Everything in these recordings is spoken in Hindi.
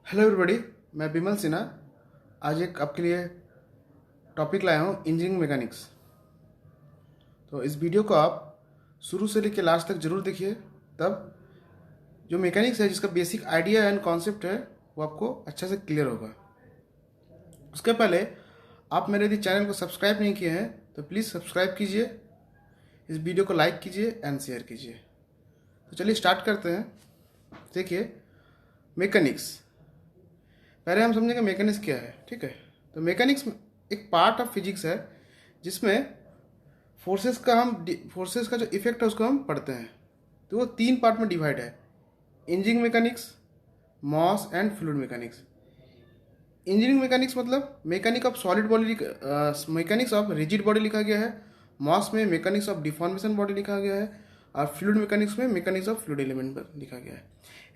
हेलो एवरीबॉडी, मैं बिमल सिन्हा। आज एक आपके लिए टॉपिक लाया हूँ, इंजीनियरिंग मैकेनिक्स। तो इस वीडियो को आप शुरू से लेकर लास्ट तक जरूर देखिए, तब जो मैकेनिक्स है जिसका बेसिक आइडिया एंड कॉन्सेप्ट है वो आपको अच्छे से क्लियर होगा। उसके पहले आप मेरे यदि चैनल को सब्सक्राइब नहीं किए हैं तो प्लीज़ सब्सक्राइब कीजिए, इस वीडियो को लाइक कीजिए एंड शेयर कीजिए। तो चलिए स्टार्ट करते हैं। देखिए, मैकेनिक्स पहले हम समझेंगे मैकेनिक्स क्या है। ठीक है, तो मैकेनिक्स एक पार्ट ऑफ फिजिक्स है जिसमें फोर्सेस का जो इफेक्ट है उसको हम पढ़ते हैं। तो वो तीन पार्ट में डिवाइड है: engineering mechanics, mass and fluid mechanics. Engineering mechanics मतलब mechanic of solid body, mechanics of rigid body लिखा गया है। मॉस में मैकेनिक्स ऑफ डिफॉर्मेशन बॉडी लिखा गया है, और फ्लूइड मैकेनिक्स में मैकेनिक्स ऑफ फ्लूइड एलिमेंट लिखा गया है।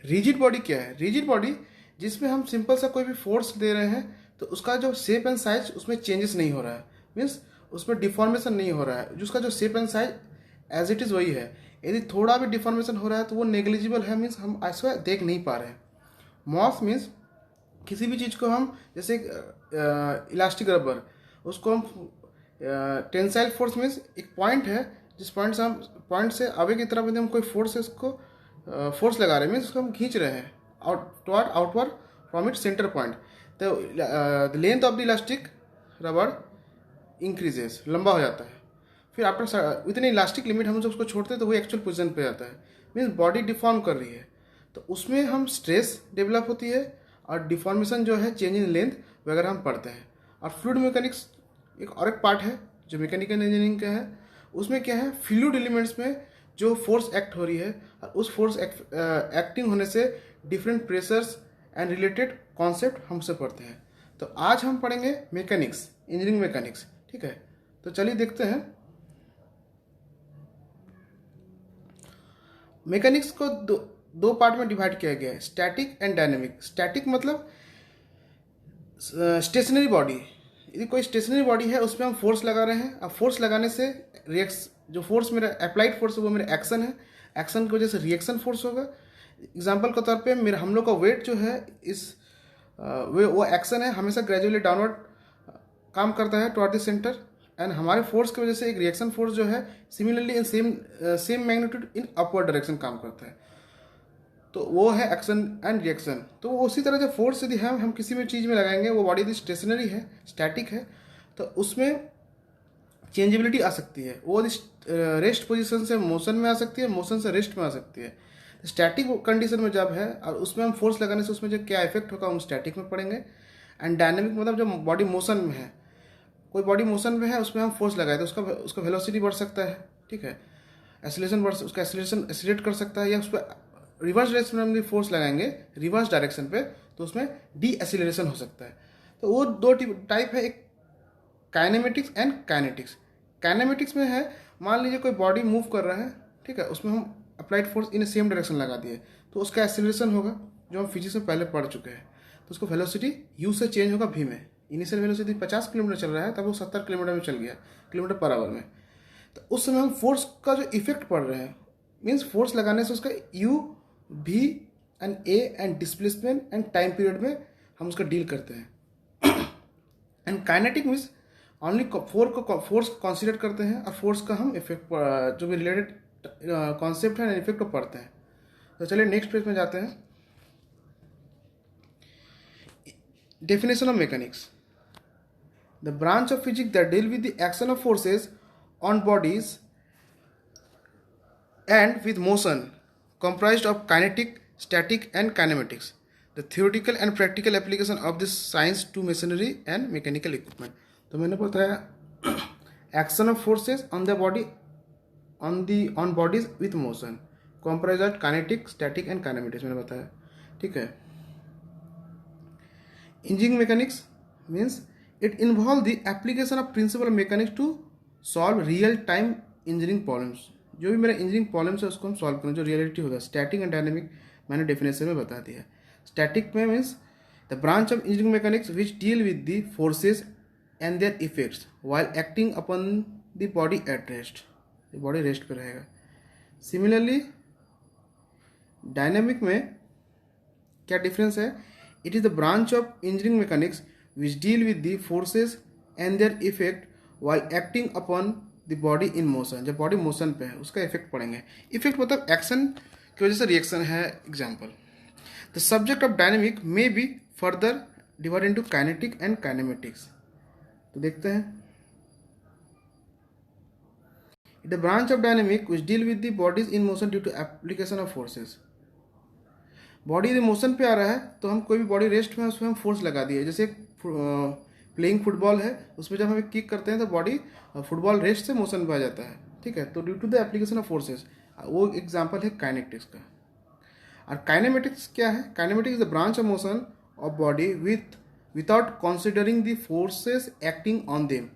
रिजिड बॉडी क्या है? रिजिड बॉडी जिसमें हम सिंपल सा कोई भी फोर्स दे रहे हैं तो उसका जो शेप एंड साइज उसमें चेंजेस नहीं हो रहा है, मीन्स उसमें डिफॉर्मेशन नहीं हो रहा है, जिसका जो shape and size as it is वही है। यदि थोड़ा भी डिफॉर्मेशन हो रहा है तो वो नेग्लिजिबल है, मीन्स हम ऐसा देख नहीं पा रहे हैं। मॉस मीन्स किसी भी चीज़ को हम, जैसे इलास्टिक रबर, उसको हम टेंसाइल फोर्स मीन्स एक पॉइंट है, जिस पॉइंट से हम पॉइंट से आगे की तरफ यदि हम कोई फोर्स है उसको फोर्स लगा रहे हैं, मीन्स उसको हम खींच रहे हैं outward from it centre point. तो the length of the elastic rubber increases, लंबा हो जाता है। फिर after within elastic limit हम जब उसको छोड़ते हैं तो वो एक्चुअल पोजिशन पे आता है, मीन्स बॉडी डिफॉर्म कर रही है। तो उसमें हम स्ट्रेस डेवलप होती है और डिफॉर्मेशन जो है, चेंज इन लेंथ वगैरह हम पढ़ते हैं। और फ्लूइड मैकेनिक्स एक पार्ट है जो मैकेनिकल इंजीनियरिंग का है। उसमें क्या है, फ्लूइड एलिमेंट्स में जो फोर्स एक्ट हो रही है और उस फोर्स एक्टिंग होने से different pressures and related concept हमसे पढ़ते हैं। तो आज हम पढ़ेंगे मैकेनिक्स, इंजीनियरिंग मैकेनिक्स। ठीक है, तो चलिए देखते हैं। मैकेनिक्स को दो पार्ट में डिवाइड किया गया है, स्टैटिक एंड डायनेमिक। स्टैटिक मतलब स्टेशनरी बॉडी। यदि कोई स्टेशनरी बॉडी है उसमें हम फोर्स लगा रहे हैं, अब फोर्स लगाने से रिएक्स जो फोर्स मेरा अप्लाइड फोर्स है वो मेरा एक्शन है, एक्शन की वजह से रिएक्शन फोर्स होगा। एग्जांपल के तौर पे मेरा हम लोग का वेट जो है इस वो एक्शन है, हमेशा ग्रेजुअली डाउनवर्ड काम करता है टुवर्ड द सेंटर, एंड हमारे फोर्स की वजह से एक रिएक्शन फोर्स जो है similarly in same magnitude in upward direction काम करता है। तो वो है एक्शन एंड रिएक्शन। तो उसी तरह जो फोर्स यदि हम किसी भी चीज़ में लगाएंगे, वो बॉडी यदि स्टेशनरी है, स्टैटिक है, तो उसमें चेंजेबिलिटी आ सकती है। वो रेस्ट पोजीशन से मोशन में आ सकती है, मोशन से रेस्ट में आ सकती है। स्टैटिक कंडीशन में जब है और उसमें हम फोर्स लगाने से उसमें जो क्या इफेक्ट होगा हम स्टैटिक में पढ़ेंगे। एंड डायनेमिक मतलब जो बॉडी मोशन में है, कोई बॉडी मोशन में है उसमें हम फोर्स लगाए तो उसका वेलोसिटी बढ़ सकता है। ठीक है, एसिलेशन उसका एसिलेशन एसिलेट कर सकता है, या उस पर रिवर्स डायरेक्शन में हम फोर्स लगाएंगे रिवर्स डायरेक्शन पे तो उसमें डी एसिलेशन हो सकता है। तो वो दो टाइप है, एक काइनेमेटिक्स एंड काइनेटिक्स। काइनेमेटिक्स में है, मान लीजिए कोई बॉडी मूव कर रहा है, ठीक है, उसमें हम applied force in same direction लगा दिए तो उसका एसिलेशन होगा, जो हम फिजिक्स में पहले पढ़ चुके हैं। तो उसको वेलोसिटी यू से चेंज होगा वी में। इनिशियल वेलोसिटी 50 किलोमीटर चल रहा है, तब वो 70 किलोमीटर में चल गया, किलोमीटर पर आवर में। तो उस समय हम फोर्स का जो इफेक्ट पड़ रहे हैं, मीन्स फोर्स लगाने से उसका U V and A and displacement and time period में हम उसका डील करते हैं। And kinetic means only force को कंसिडर करते हैं और फोर्स का हम इफेक्ट जो भी रिलेटेड कॉन्सेप्ट है इफेक्ट को पढ़ते हैं। तो चलिए नेक्स्ट पेज में जाते हैं। Definition of mechanics: the branch of physics that deal with the action of forces on bodies and with motion, comprised of kinetic, static and kinematics. The theoretical and practical application of this science to machinery and mechanical equipment. तो मैंने बताया action of forces on the body on bodies with motion, comprised of kinetic, static and kinematics मैंने बताया। ठीक है, engineering mechanics means it involves the application of principle of mechanics to solve real time engineering problems। जो भी मेरा इंजीनियरिंग प्रॉब्लम्स है उसको हम सॉल्व करें, जो रियलिटी होगा। स्टैटिक एंड डायनेमिक मैंने डेफिनेशन में बता दिया। स्टैटिक में means the branch of engineering mechanics which deal with the forces and there effects while acting upon the body at rest, body rest पे रहेगा। सिमिलरली डायनेमिक में क्या डिफरेंस है, It is the branch of engineering mechanics which deal with the forces and their effect while acting upon the body in motion. जब बॉडी मोशन पे है उसका इफेक्ट पड़ेंगे. इफेक्ट मतलब एक्शन की वजह से रिएक्शन है. Example, the subject of dynamic may be further divide into kinetic and kinematics. तो देखते हैं. The branch of dynamic which deal with the bodies in motion due to application of forces. Body यदि मोशन पे आ रहा है तो हम कोई भी बॉडी रेस्ट में उसमें हम फोर्स लगा दिए. जैसे प्लेइंग फुटबॉल है, उसमें जब हम किक करते हैं तो बॉडी फुटबॉल रेस्ट से मोशन पे आ जाता है. ठीक है, तो due to the application of forces, वो एग्जांपल है काइनेटिक्स का. और काइनेमेटिक्स क्या है? Kinematics is the branch of motion of body without considering the forces acting on them.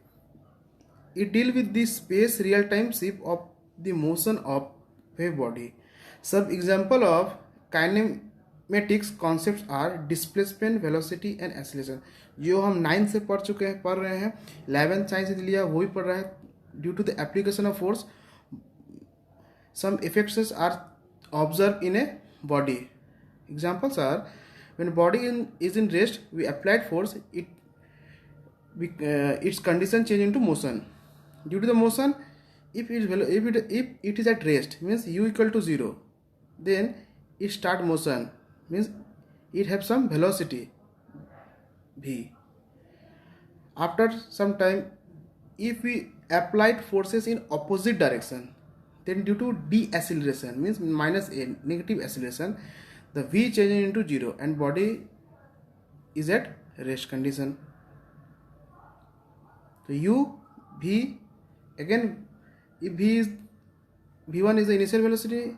It deal with the space real time shift of the motion of a body. सब example of kinematics concepts are displacement, velocity and acceleration. जो हम 9 से पढ़ रहे हैं, 11th साइंस से लिया वो भी पढ़ रहा है. Due to the application of force some effects are observed in a body. Examples are, when body is in rest, we applied force, its condition change into motion. Due to the motion, if it is at rest, means u equal to 0, then it start motion, means it have some velocity v. After some time, if we applied forces in opposite direction, then due to deceleration, means minus a, negative acceleration, the v changes into 0 and body is at rest condition. So u v, again if v1 is the initial velocity,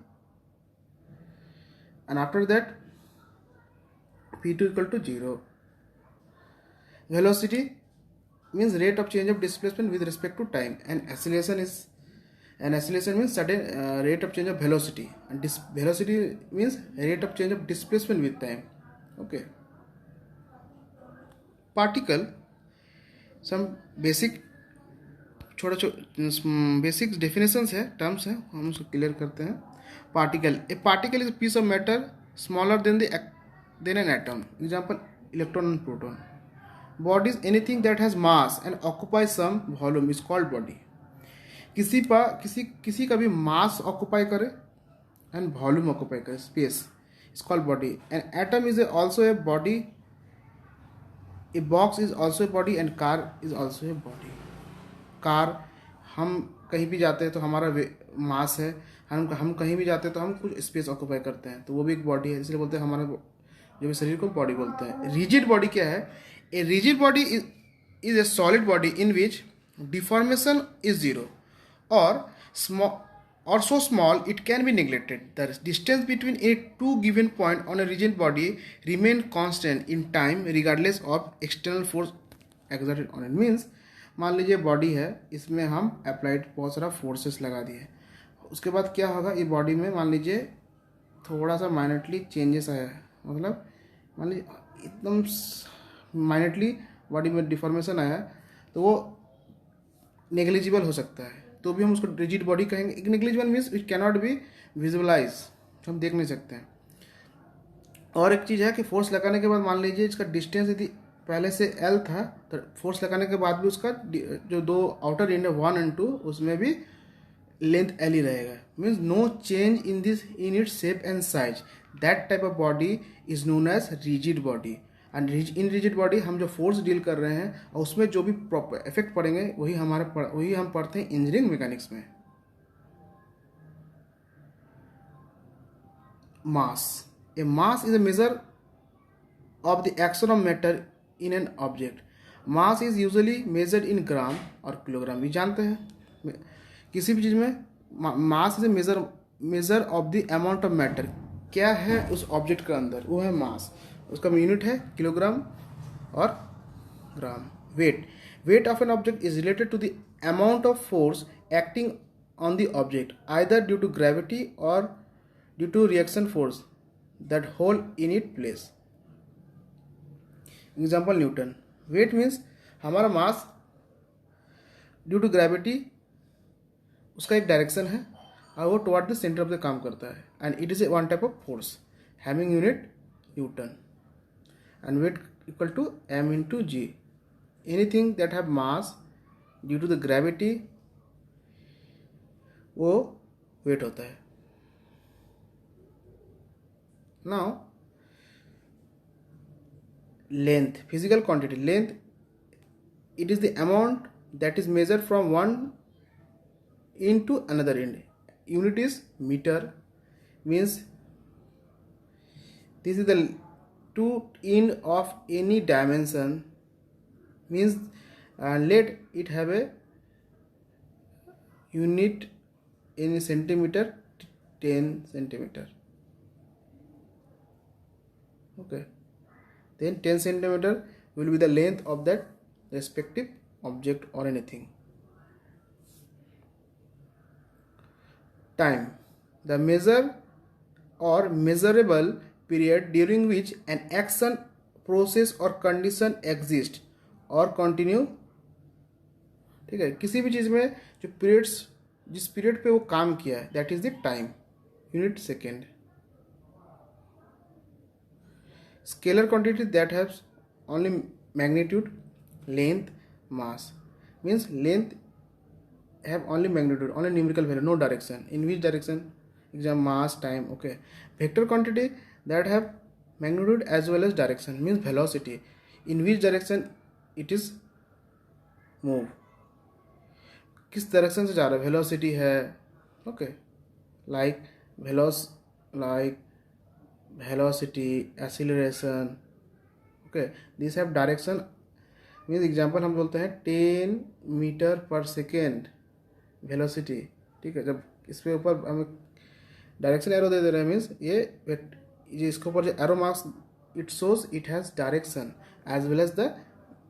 and after that v2 equal to 0. Velocity means rate of change of displacement with respect to time, and acceleration means sudden rate of change of velocity, and velocity means rate of change of displacement with time. Okay. Particle, some basic basic definitions है, टर्म्स है, हम उसको क्लियर करते हैं. Particle, a particle is piece of matter smaller than an atom. Example, electron and proton. Body is anything that has mass and occupy some volume is called body. किसी का भी मास ऑक्यूपाई करे एंड वॉल्यूम ऑक्यूपाई करे, space, is called body. And atom is also a body. A box is also a body and car is also a body. Car, हम कहीं भी जाते हैं तो हमारा मास है, हम कहीं भी जाते हैं तो हम कुछ स्पेस ऑक्यूपाई करते हैं, तो वो भी एक बॉडी है, इसलिए बोलते हैं हमारा जो भी शरीर को बॉडी बोलते हैं. रिजिड बॉडी क्या है? A rigid body is a solid body in which deformation is zero or so small it can be neglected. The distance between a two given point on a rigid body remain constant in time regardless of external force exerted on it. Means, मान लीजिए बॉडी है, इसमें हम अप्लाइड बहुत सारा फोर्सेस लगा दिए, उसके बाद क्या होगा, ये बॉडी में मान लीजिए थोड़ा सा माइनटली चेंजेस आया है, मतलब मान लीजिए एकदम माइनटली बॉडी में डिफॉर्मेशन आया है, तो वो नेग्लिजिबल हो सकता है, तो भी हम उसको रिजिड बॉडी कहेंगे. Negligible means it cannot be visualise, हम देख नहीं सकते हैं. और एक चीज़ है कि फोर्स लगाने के बाद मान लीजिए इसका डिस्टेंस यदि पहले से L था, तो फोर्स लगाने के बाद भी उसका जो दो आउटर एंड है 1 और 2, उसमें भी लेंथ L ही रहेगा. Means no change in its shape and size. That type of body is known as rigid body. And in rigid body हम जो फोर्स डील कर रहे हैं और उसमें जो भी इफेक्ट पड़ेंगे वही हम पढ़ते हैं इंजीनियरिंग मैकेनिक्स में. Mass. A mass is a measure of the action of matter in an object. Mass is usually measured in gram और किलोग्राम. भी जानते हैं किसी भी चीज़ में mass is a measure of the amount of matter. क्या है उस ऑब्जेक्ट के अंदर, वो है मास. उसका यूनिट है किलोग्राम और gram. Weight of an object is related to the amount of force acting on the object either due to gravity और due to reaction force that hold in its place. Example, newton. Weight means हमारा मास ड्यू टू ग्रेविटी, उसका एक डायरेक्शन है और वो toward the centre of the काम करता है, and it is a one type of force having unit Newton. and weight equal to m into g. Anything that have mass due to the gravity वो weight होता है. Now length, physical quantity. Length, it is the amount that is measured from one end to another end. Unit is meter, means this is the two end of any dimension, means let it have a unit in centimeter, 10 centimeter. Okay, then 10 centimeter will be the length of that respective object or anything. Time, the measure or measurable period during which an action, process or condition exist or continue. ठीक है, किसी भी चीज़ में जो पीरियड्स, जिस पीरियड पे वो काम किया है, that is the time, unit second. Scalar quantity that has only magnitude, length, mass, means length have only magnitude, only numerical value, no direction. In which direction? Example, mass, time. Okay. Vector quantity that have magnitude as well as direction, means velocity, in which direction it is move, किस डायरेक्शन से जा रहा है, वेलोसिटी है. Okay, like velocity, acceleration. Okay, these have direction, means example हम बोलते हैं 10 मीटर पर सेकेंड वेलोसिटी. ठीक है, जब इस पे ऊपर हमें डायरेक्शन एरो दे रहे हैं, मीन्स ये इसके ऊपर जो arrow marks it shows it has direction as well as the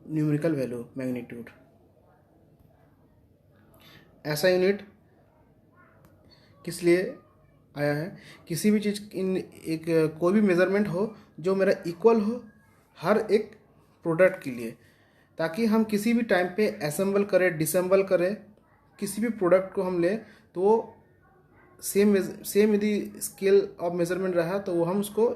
numerical value, magnitude. ऐसा यूनिट किस लिए आया है? किसी भी चीज़ इन एक कोई भी मेज़रमेंट हो जो मेरा इक्वल हो हर एक प्रोडक्ट के लिए, ताकि हम किसी भी टाइम पे असेंबल करें, डिसेंबल करें, किसी भी प्रोडक्ट को हम लें तो वो सेम यदि स्केल ऑफ मेज़रमेंट रहा तो वो हम उसको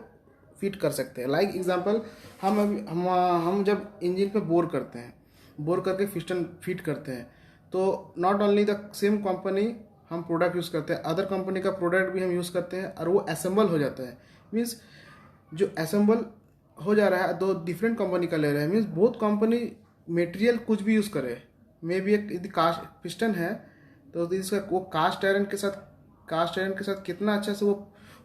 फिट कर सकते हैं. लाइक एग्जांपल, हम जब इंजन पे बोर करते हैं, बोर करके पिस्टन फिट करते हैं, तो not only the same company हम प्रोडक्ट यूज़ करते हैं, अदर कंपनी का प्रोडक्ट भी हम यूज़ करते हैं और वो असेंबल हो जाता है. मीन्स जो असेंबल हो जा रहा है दो डिफरेंट कंपनी का ले रहे हैं, मीन्स बहुत कंपनी मटेरियल कुछ भी यूज़ करे. मे भी एक यदि कास्ट पिस्टन है तो इसका वो कास्ट आयरन के साथ कितना अच्छा से वो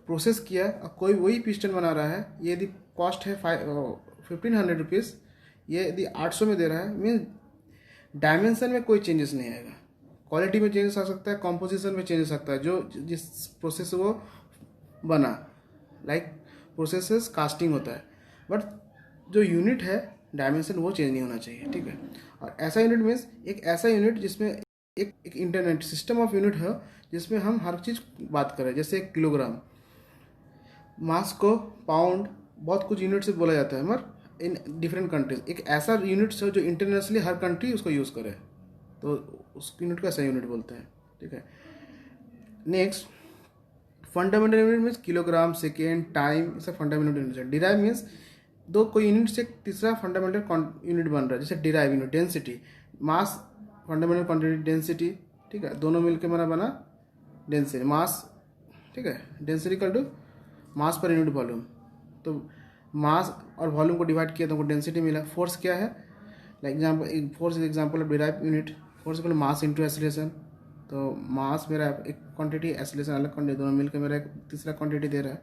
प्रोसेस किया और कोई वही पिस्टन बना रहा है. ये यदि कॉस्ट है 1500 रुपीज़, ये यदि 800 में दे रहा है, मीन्स डायमेंशन में कोई चेंजेस नहीं आएगा, क्वालिटी में चेंजेस आ सकता है, कॉम्पोजिशन में चेंजेस आ सकता है, जो जिस प्रोसेस से वो बना, लाइक प्रोसेस कास्टिंग होता है, बट जो यूनिट है डायमेंशन वो चेंज नहीं होना चाहिए. ठीक है, और ऐसा यूनिट मीन्स एक ऐसा यूनिट जिसमें एक इंटरनेट सिस्टम ऑफ यूनिट है जिसमें हम हर चीज़ बात करें. जैसे किलोग्राम, मास को पाउंड, बहुत कुछ यूनिट से बोला जाता है, मगर इन डिफरेंट कंट्रीज एक ऐसा यूनिट है जो इंटरनेशनली हर कंट्री उसको यूज़ करे, तो उस यूनिट को ऐसा यूनिट बोलते हैं. ठीक है, next fundamental unit means kilogram, second, time, ये सब फंडामेंटल यूनिट है. डिराइव मीन्स दो कोई यूनिट से तीसरा फंडामेंटल यूनिट बन रहा है, जैसे डिराइव यूनिट, डेंसिटी, मास, फंडामेंटल क्वांटिटी, डेंसिटी. ठीक है, दोनों मिलकर मेरा बना डेंसिटी, मास. ठीक है, density equal to mass per unit volume, तो मास और वॉल्यूम को डिवाइड किया तो हमको डेंसिटी मिला. फोर्स क्या है? Like example, force is example of derive unit. Force equal mass into acceleration, तो मास मेरा एक क्वांटिटी, एक्सीलरेशन अलग क्वांटिटी, दोनों मिलकर मेरा एक तीसरा क्वांटिटी दे रहा है.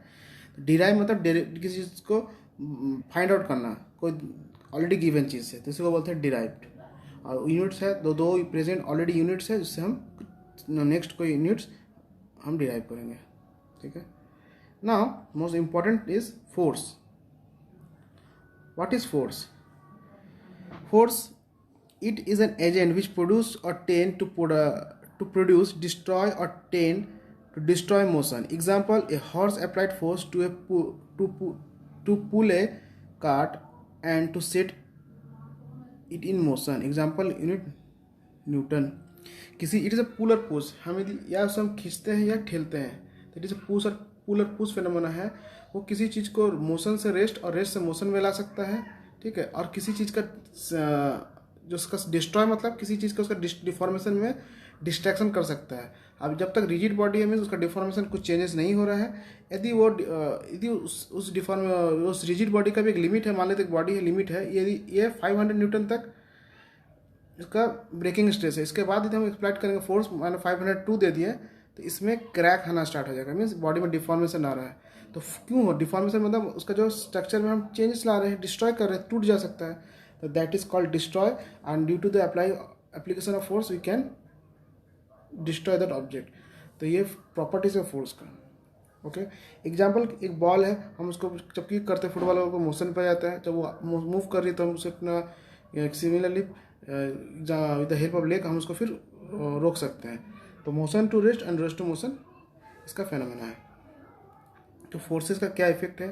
तो डिराइव मतलब किसी चीज़ को फाइंड आउट करना, कोई ऑलरेडी गिवन चीज़ से, तो इसी को बोलते हैं डिराइव्ड. और यूनिट्स है दो प्रेजेंट ऑलरेडी यूनिट्स है, जिससे हम नेक्स्ट कोई यूनिट्स हम डिराइव करेंगे. ठीक है, now most important is force. What is force? Force, it is an agent which produce or tend to produce, destroy or tend to destroy motion. Example, a horse applied force to pull a cart and to set it in motion. Example, unit Newton. किसी it is a pull or push, हम यदि या उसे हम खींचते हैं या ठेलते हैं, तो it is a push or पुल और पुश फेनोमेना है वो किसी चीज़ को मोशन से रेस्ट और रेस्ट से मोशन में ला सकता है, ठीक है। और किसी चीज़ का जो उसका डिस्ट्रॉय मतलब किसी चीज़ का उसका डिफॉर्मेशन में डिस्ट्रैक्शन कर सकता है। अब जब तक रिजिड बॉडी है मीन्स उसका डिफॉर्मेशन कुछ चेंजेस नहीं हो रहा है। यदि उस रिजिड बॉडी का भी एक लिमिट है, मान लेते एक बॉडी है लिमिट है, यदि ये 500 न्यूटन तक इसका ब्रेकिंग स्ट्रेस है, इसके बाद यदि हम एक्सप्लॉइट करेंगे फोर्स मैंने 502 दे दिए तो इसमें क्रैक आना स्टार्ट हो जाएगा, मीन्स बॉडी में डिफॉर्मेशन आ रहा है। तो क्यों हो डिफॉर्मेशन, मतलब उसका जो स्ट्रक्चर में हम चेंजेस ला रहे हैं, डिस्ट्रॉय कर रहे हैं, टूट जा सकता है, तो that is called destroy. And due to the application of force we can destroy that object. तो ये प्रॉपर्टीज है फोर्स का। ओके, एग्जाम्पल एक बॉल है, हम उसको जब किक करते हैं फुटबॉल को मोशन पे जाता है, जब वो मूव कर रही है तो हम उसे अपना similarly with the help of leg हम उसको फिर रोक सकते हैं। तो motion to rest and rest to motion इसका फेनोमेना है। तो फोर्सेस का क्या इफेक्ट है,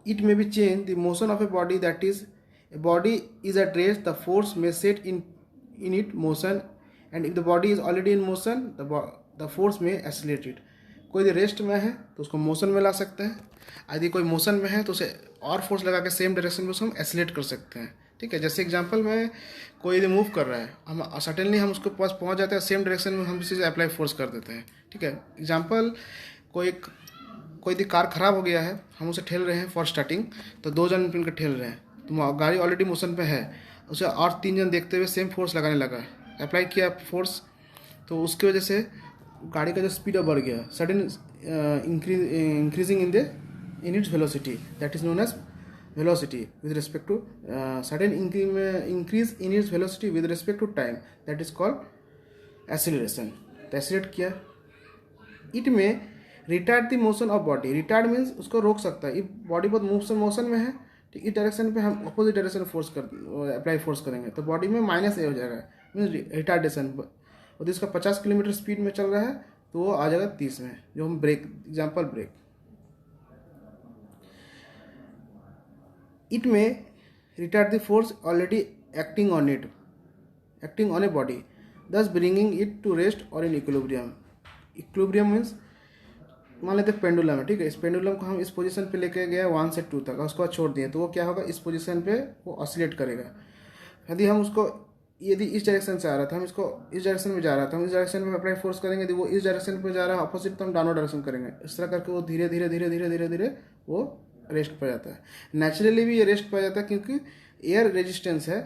it may be change the motion of a body, that is a body is at rest, the force may set in it motion, and if the body is already in motion the force may accelerate it। कोई यदि रेस्ट में है तो उसको मोशन में ला सकते हैं, यदि कोई मोशन में है तो उसे और फोर्स लगा के सेम डायरेक्शन में उसको हम एक्सीलरेट कर सकते हैं, ठीक है। जैसे एग्जांपल में कोई यदि मूव कर रहा है, हम सडनली हम उसके पास पहुंच जाते हैं, सेम डायरेक्शन में हम इसी से अप्लाई फोर्स कर देते हैं, ठीक है। एग्जांपल कोई यदि कार खराब हो गया है, हम उसे ठेल रहे हैं फॉर स्टार्टिंग, तो 2 जन मिलकर ठेल रहे हैं, तो गाड़ी ऑलरेडी मोशन पे है, उसे और 3 जन देखते हुए सेम फोर्स लगाने लगा, अप्लाई किया फोर्स, तो उसकी वजह से गाड़ी का जो स्पीड बढ़ गया, sudden increasing in its velocity, that is known as velocity with respect to sudden increase in its velocity with respect to time, that is called acceleration. तो एक्सीलरेट किया, इट में retard the motion of body, retard means उसको रोक सकता है, बॉडी बहुत मोशन में है, ठीक, इस डायरेक्शन पे हम opposite direction force apply force करेंगे तो बॉडी में -a हो जाएगा, मीन्स रिटार्डेशन। और इसका 50 किलोमीटर स्पीड में चल रहा है तो वो आ जाएगा 30 में, जो हम ब्रेक, एग्जांपल ब्रेक। इट में retard the force already acting on a body, दस ब्रिंगिंग इट टू रेस्ट और इन इक्विलिब्रियम। इक्विलिब्रियम मीन्स मान लेते पेंडुलम है, ठीक है, इस पेंडुलम को हम इस पोजीशन पे लेके गए 1 से 2 तक, उसको बाद छोड़ दिए तो वो क्या होगा, इस पोजीशन पे वो ऑसिलेट करेगा। यदि हम उसको यदि इस डायरेक्शन से आ रहा था, हम इसको इस डायरेक्शन में जा रहा था, हम इस डायरेक्शन में अप्लाई फोर्स करेंगे, यदि वो इस डायरेक्शन पे जा रहा है अपोजिट तो हम डाउनवर्ड डायरेक्शन करेंगे, इस तरह करके वो धीरे धीरे धीरे धीरे धीरे धीरे वो रेस्ट पर जाता है। नेचुरली भी ये रेस्ट पर जाता है क्योंकि एयर रेजिस्टेंस है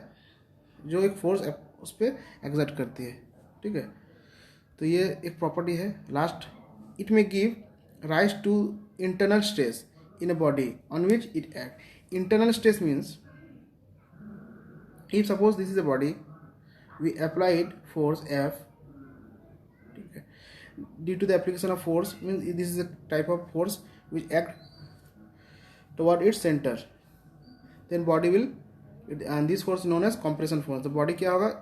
जो एक फोर्स उस पर एग्जर्ट करती है, ठीक है। तो ये एक प्रॉपर्टी है। लास्ट, इट में give rise to internal stress in a body on which it acts. Internal stress means if suppose this is a body, we applied force F, okay, due to the application of force means this is a type of force which act toward its center, then body will, and this force known as compression force, तो body क्या होगा,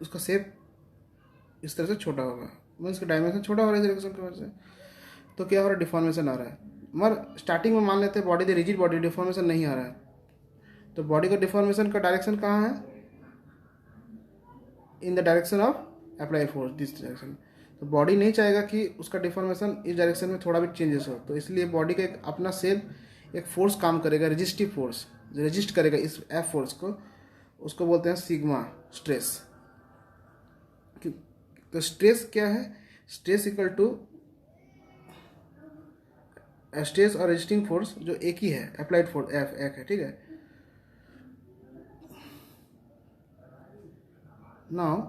उसका शेप इस तरह से छोटा होगा, मतलब इसका डायमेंशन छोटा हो रहा है डायरेक्शन की वजह से, तो क्या हो रहा है, डिफॉर्मेशन आ रहा है। मगर स्टार्टिंग में मान लेते हैं बॉडी रिजिड बॉडी, डिफॉर्मेशन नहीं आ रहा है, तो बॉडी का डिफॉर्मेशन का डायरेक्शन कहाँ है, in the direction of apply force, this direction. तो बॉडी नहीं चाहेगा कि उसका डिफॉर्मेशन इस डायरेक्शन में थोड़ा भी चेंजेस हो, तो इसलिए बॉडी का एक अपना सेल्फ एक फोर्स काम करेगा, रेजिस्टिव फोर्स, रेजिस्ट करेगा इस एफ फोर्स को, उसको बोलते हैं सिग्मा स्ट्रेस। तो स्ट्रेस क्या है, स्ट्रेस इक्वल टू स्ट्रेस और रेजिस्टिंग फोर्स जो एक ही है, अप्लाइड फोर्स एफ एक है, ठीक है। नाउ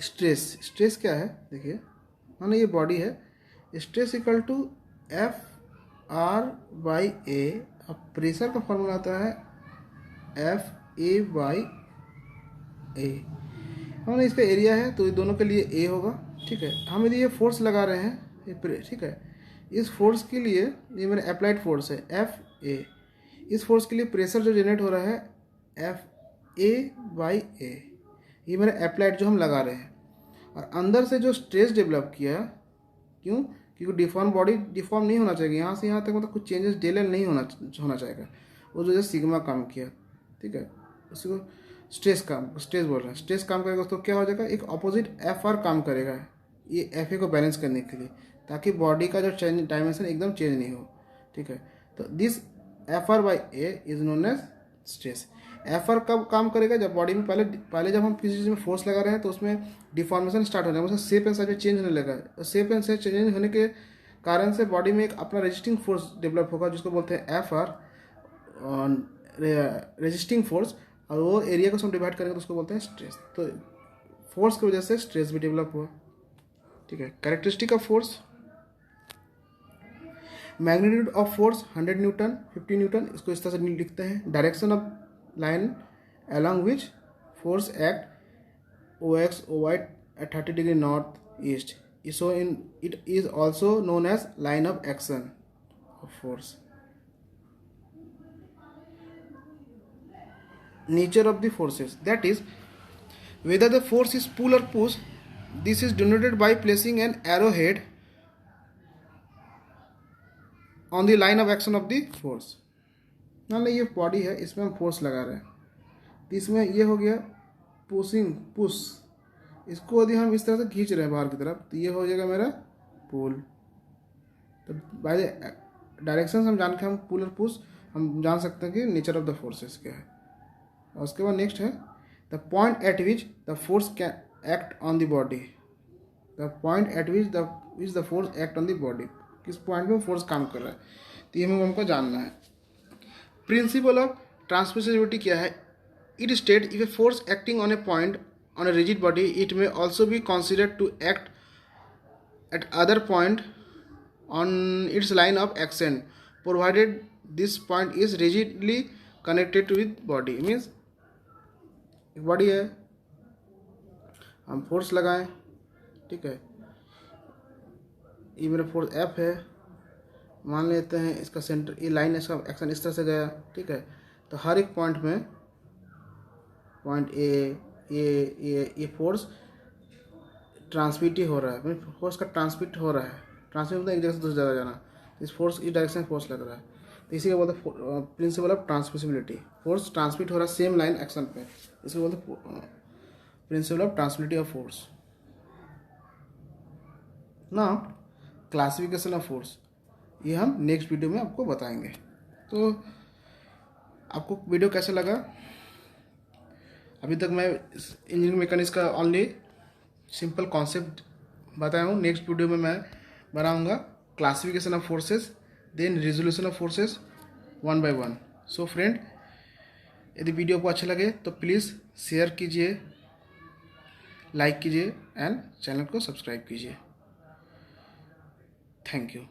स्ट्रेस क्या है, देखिए माने ये बॉडी है, स्ट्रेस इक्वल टू F/A, अब प्रेशर का फॉर्मूला आता है FA/A, हमने इसका एरिया है तो ये दोनों के लिए A होगा, ठीक है। हम यदि ये फोर्स लगा रहे हैं ये, ठीक है, इस फोर्स के लिए ये मेरा अप्लाइड फोर्स है FA, इस फोर्स के लिए प्रेशर जो जनरेट हो रहा है FA/A, ये मेरा अप्लाइड जो हम लगा रहे हैं, और अंदर से जो स्ट्रेस डेवलप किया, क्यों, क्योंकि डिफॉर्म बॉडी डिफॉर्म नहीं होना चाहिए, यहाँ से यहाँ तक मतलब कुछ चेंजेस डेल नहीं होना चाहिए, वो जो सिग्मा काम किया, ठीक है, उसको स्ट्रेस बोल रहे हैं, स्ट्रेस काम करेगा तो क्या हो जाएगा, एक ऑपोजिट एफ आर काम करेगा ये एफ ए को बैलेंस करने के लिए, ताकि बॉडी का जो डायमेंशन एकदम चेंज नहीं हो, ठीक है। तो this F R by A is known as stress. F R कब काम करेगा, जब बॉडी में पहले जब हम किसी चीज़ में फोर्स लगा रहे हैं तो उसमें डिफॉर्मेशन स्टार्ट हो जाएगा, उसमें शेप एंड साइज चेंज होने लगा। तो शेप एंड साइज चेंज होने के कारण से बॉडी में एक अपना रेजिस्टिंग फोर्स डेवलप होगा, जिसको बोलते हैं एफ आर, रेजिस्टिंग फोर्स, और वो एरिया को हम डिवाइड करेंगे तो उसको बोलते हैं स्ट्रेस। तो फोर्स की वजह से स्ट्रेस भी डेवलप हुआ, ठीक है। Characteristic of force, magnitude of force 100 Newton, 50 Newton, इसको इस तरह से लिखते हैं। Direction of line along which force act OX OY at 30 degree north east, so in it is also known as line of action of force. Nature of the forces, that is whether the force is pull or push. This is denoted by placing an arrowhead on the line of action of the force. मान लो ये बॉडी है, इसमें हम फोर्स लगा रहे हैं, तो इसमें ये हो गया पुशिंग, पुश, इसको यदि हम इस तरह से खींच रहे हैं बाहर की तरफ तो ये हो जाएगा मेरा पुल। तो बाय डायरेक्शन हम जान के हम पुल और पुश हम जान सकते हैं कि नेचर ऑफ द फोर्सेस क्या है। और उसके बाद नेक्स्ट है the point eight which the force can act on the body, the point eight which the force act on the body, किस पॉइंट में फोर्स काम कर रहा है, तो ये हमको जानना है। प्रिंसिपल ऑफ ट्रांसमिसिबिलिटी क्या है, it state if a force acting on A point on a rigid body it may also be considered to act at other point on its line of action provided this point is rigidly connected with body। means एक बॉडी है, हम फोर्स लगाएं, ठीक है, ये मेरा फोर्स एफ है, मान लेते हैं इसका सेंटर, ये लाइन है, इसका एक्शन इस तरह से गया, ठीक है। तो हर एक पॉइंट में, पॉइंट ए, ये फोर्स ट्रांसमिट ही हो रहा है, फोर्स का ट्रांसमिट हो रहा है, ट्रांसमिट मतलब एक जगह से दूसरी जगह जाना, इस फोर्स इस डायरेक्शन में फोर्स लग रहा है, तो इसी को बोलते हैं principle of transmissibility. Force transmit हो रहा है सेम लाइन एक्शन पे, इसको बोलते हैं principle of transmissibility of force. ना क्लासिफिकेशन ऑफ फोर्स, ये हम नेक्स्ट वीडियो में आपको बताएंगे। तो आपको वीडियो कैसा लगा, अभी तक मैं इंजीनियरिंग मैकेनिक्स का ओनली सिंपल कॉन्सेप्ट बताया हूँ। नेक्स्ट वीडियो में मैं बनाऊँगा classification of forces, then resolution of forces 1 by 1। So friend, यदि वीडियो को अच्छा लगे तो प्लीज़ शेयर कीजिए, लाइक कीजिए एंड चैनल को सब्सक्राइब कीजिए। Thank you.